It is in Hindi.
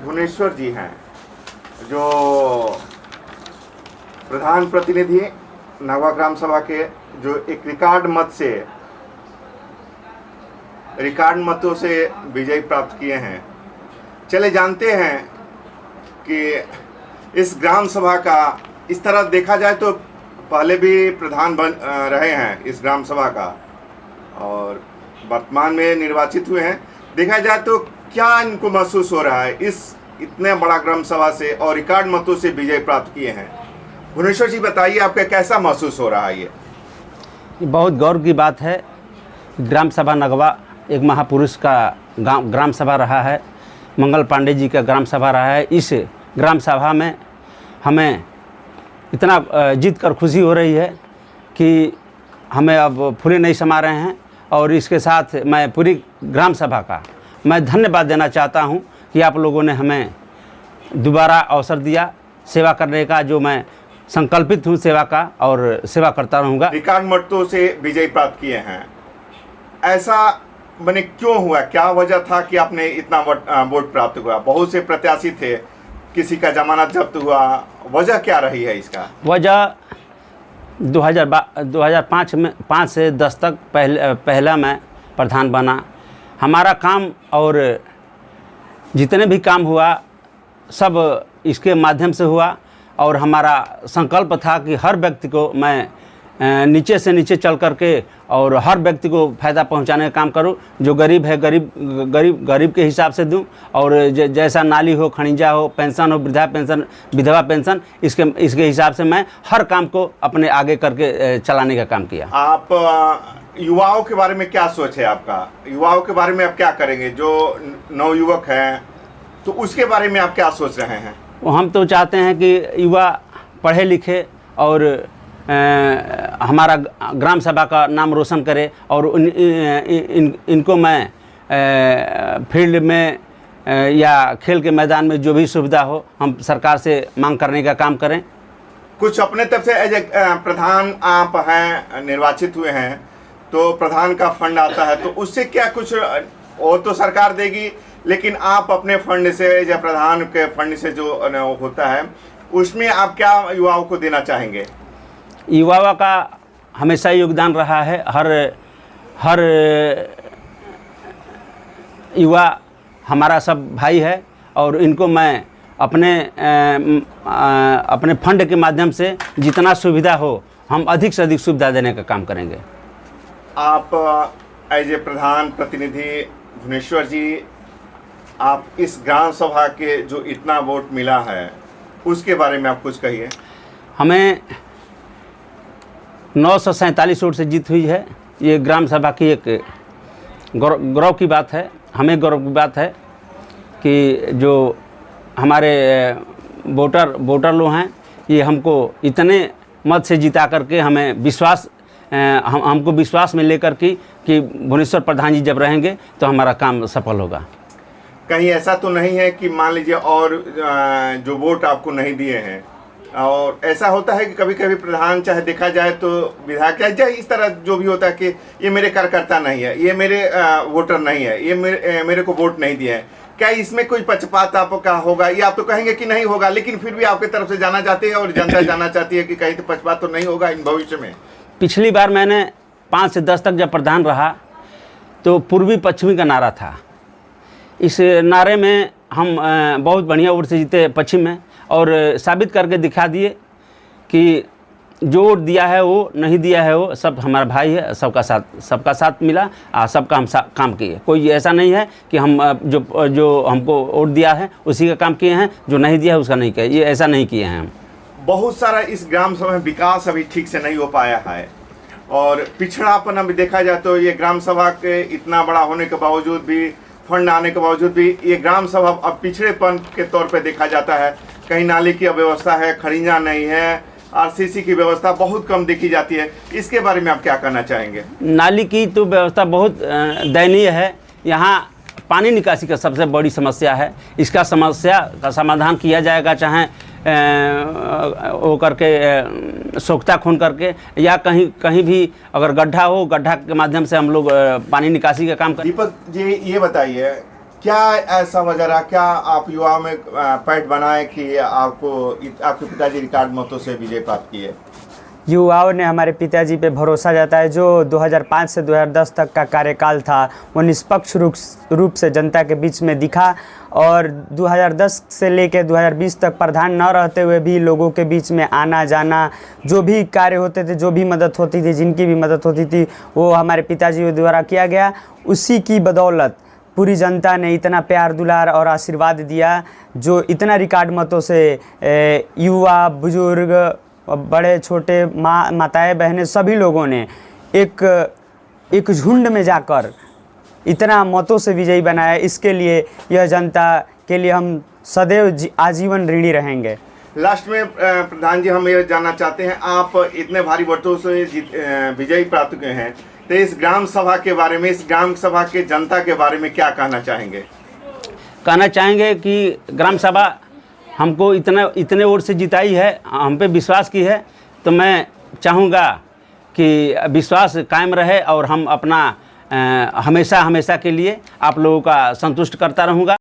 भुवनेश्वर जी हैं, जो प्रधान प्रतिनिधि नगवा ग्राम सभा के, जो एक रिकॉर्ड मतों से विजय प्राप्त किए हैं। चले जानते हैं कि इस ग्राम सभा का इस तरह देखा जाए तो पहले भी प्रधान बन रहे हैं इस ग्राम सभा का और वर्तमान में निर्वाचित हुए हैं। देखा जाए तो क्या इनको महसूस हो रहा है इस इतने बड़ा ग्राम सभा से और रिकॉर्ड मतों से विजय प्राप्त किए हैं? भुवनेश्वर जी बताइए, आपका कैसा महसूस हो रहा है? ये बहुत गौरव की बात है। ग्राम सभा नगवा एक महापुरुष का ग्राम सभा रहा है, मंगल पांडे जी का ग्राम सभा रहा है। इस ग्राम सभा में हमें इतना जीत कर खुशी हो रही है कि हमें अब फूले नहीं समा रहे हैं। और इसके साथ मैं पूरी ग्राम सभा का मैं धन्यवाद देना चाहता हूं कि आप लोगों ने हमें दोबारा अवसर दिया सेवा करने का, जो मैं संकल्पित हूं सेवा का और सेवा करता रहूँगा। रिकॉर्ड मतों से विजय प्राप्त किए हैं, ऐसा मैंने क्यों हुआ? क्या वजह था कि आपने इतना वोट प्राप्त हुआ? बहुत से प्रत्याशी थे, किसी का जमानत जब्त हुआ, वजह क्या रही है इसका? वजह 2005 से 10 तक पहला मैं प्रधान बना। हमारा काम और जितने भी काम हुआ सब इसके माध्यम से हुआ और हमारा संकल्प था कि हर व्यक्ति को मैं नीचे से नीचे चल करके और हर व्यक्ति को फ़ायदा पहुंचाने का काम करूं। जो गरीब है गरीब के हिसाब से दूं और जैसा नाली हो, खनिजा हो, पेंशन हो, वृद्धा पेंशन, विधवा पेंशन, इसके हिसाब से मैं हर काम को अपने आगे करके चलाने का काम किया। आप युवाओं के बारे में क्या सोच है आपका? युवाओं के बारे में आप क्या करेंगे? जो नवयुवक हैं तो उसके बारे में आप क्या सोच रहे हैं? हम तो चाहते हैं कि युवा पढ़े लिखे और हमारा ग्राम सभा का नाम रोशन करे और इनको मैं फील्ड में या खेल के मैदान में जो भी सुविधा हो हम सरकार से मांग करने का काम करें। कुछ अपने तरफ से एज ए प्रधान आप हैं, निर्वाचित हुए हैं, तो प्रधान का फंड आता है, तो उससे क्या कुछ वो तो सरकार देगी, लेकिन आप अपने फंड से या प्रधान के फंड से जो होता है उसमें आप क्या युवाओं को देना चाहेंगे? युवाओं का हमेशा योगदान रहा है। हर युवा हमारा सब भाई है और इनको मैं अपने फंड के माध्यम से जितना सुविधा हो हम अधिक से अधिक सुविधा देने का काम करेंगे। आप एज ए प्रधान प्रतिनिधि भुवनेश्वर जी, आप इस ग्राम सभा के जो इतना वोट मिला है उसके बारे में आप कुछ कहिए। हमें 947 वोट से जीत हुई है। ये ग्राम सभा की एक गौरव की बात है। हमें गौरव की बात है कि जो हमारे वोटर लोग हैं ये हमको इतने मत से जिता करके हमें विश्वास हमको विश्वास में लेकर कि भुवनेश्वर प्रधान जी जब रहेंगे तो हमारा काम सफल होगा। कहीं ऐसा तो नहीं है कि मान लीजिए और जो वोट आपको नहीं दिए हैं, और ऐसा होता है कि कभी कभी प्रधान चाहे देखा जाए तो विधायक चाहे इस तरह जो भी होता है कि ये मेरे कार्यकर्ता नहीं है, ये मेरे वोटर नहीं है, ये मेरे को वोट नहीं दिए हैं, क्या इसमें कोई पक्षपात आपका होगा? ये आप तो कहेंगे कि नहीं होगा, लेकिन फिर भी आपकी तरफ से जाना चाहते हैं और जनता जाना चाहती है कि कहीं तो पक्षपात तो नहीं होगा इन भविष्य में? पिछली बार मैंने 5 से 10 तक जब प्रधान रहा तो पूर्वी पश्चिमी का नारा था। इस नारे में हम बहुत बढ़िया वोट से जीते पश्चिम में और साबित करके दिखा दिए कि जो वोट दिया है वो नहीं दिया है वो सब हमारा भाई है। सबका साथ मिला, सबका हम काम किए। कोई ऐसा नहीं है कि हम जो हमको वोट दिया है उसी का काम किए हैं, जो नहीं दिया है उसका नहीं किया। ये ऐसा नहीं किए हैं हम। बहुत सारा इस ग्राम सभा में विकास अभी ठीक से नहीं हो पाया है और पिछड़ापन अभी देखा जाए तो ये ग्राम सभा के इतना बड़ा होने के बावजूद भी, फंड आने के बावजूद भी ये ग्राम सभा अब पिछड़ेपन के तौर पे देखा जाता है। कहीं नाली की अव्यवस्था है, खनिजा नहीं है, आरसीसी की व्यवस्था बहुत कम देखी जाती है। इसके बारे में आप क्या कहना चाहेंगे? नाली की तो व्यवस्था बहुत दयनीय है। यहाँ पानी निकासी का सबसे बड़ी समस्या है। इसका समस्या का समाधान किया जाएगा, चाहे वो करके सोख्ता खून करके या कहीं भी अगर गड्ढा हो, गड्ढा के माध्यम से हम लोग पानी निकासी का काम करें। दीपक जी ये बताइए क्या ऐसा वजह रहा, क्या आप युवाओं में पैठ बनाए कि आपके पिताजी रिकॉर्ड मतों से विजय प्राप्त किए? युवाओं ने हमारे पिताजी पे भरोसा जताया। जो 2005 से 2010 तक का कार्यकाल था वो निष्पक्ष रूप से जनता के बीच में दिखा, और 2010 से लेकर 2020 तक प्रधान न रहते हुए भी लोगों के बीच में आना जाना, जो भी कार्य होते थे, जो भी मदद होती थी, जिनकी भी मदद होती थी, वो हमारे पिताजी द्वारा किया गया। उसी की बदौलत पूरी जनता ने इतना प्यार दुलार और आशीर्वाद दिया, जो इतना रिकॉर्ड मतों से युवा, बुजुर्ग, बड़े छोटे, माताएं बहनें सभी लोगों ने एक झुंड में जाकर इतना मतों से विजयी बनाया। इसके लिए यह जनता के लिए हम सदैव आजीवन ऋणी रहेंगे। लास्ट में प्रधान जी, हम ये जानना चाहते हैं, आप इतने भारी वोटों से विजयी प्राप्त हुए हैं, तो इस ग्राम सभा के बारे में, इस ग्राम सभा के जनता के बारे में क्या कहना चाहेंगे? कहना चाहेंगे कि ग्राम सभा हमको इतने वोट से जिताई है, हम पे विश्वास की है, तो मैं चाहूँगा कि विश्वास कायम रहे और हम अपना हमेशा के लिए आप लोगों का संतुष्ट करता रहूँगा।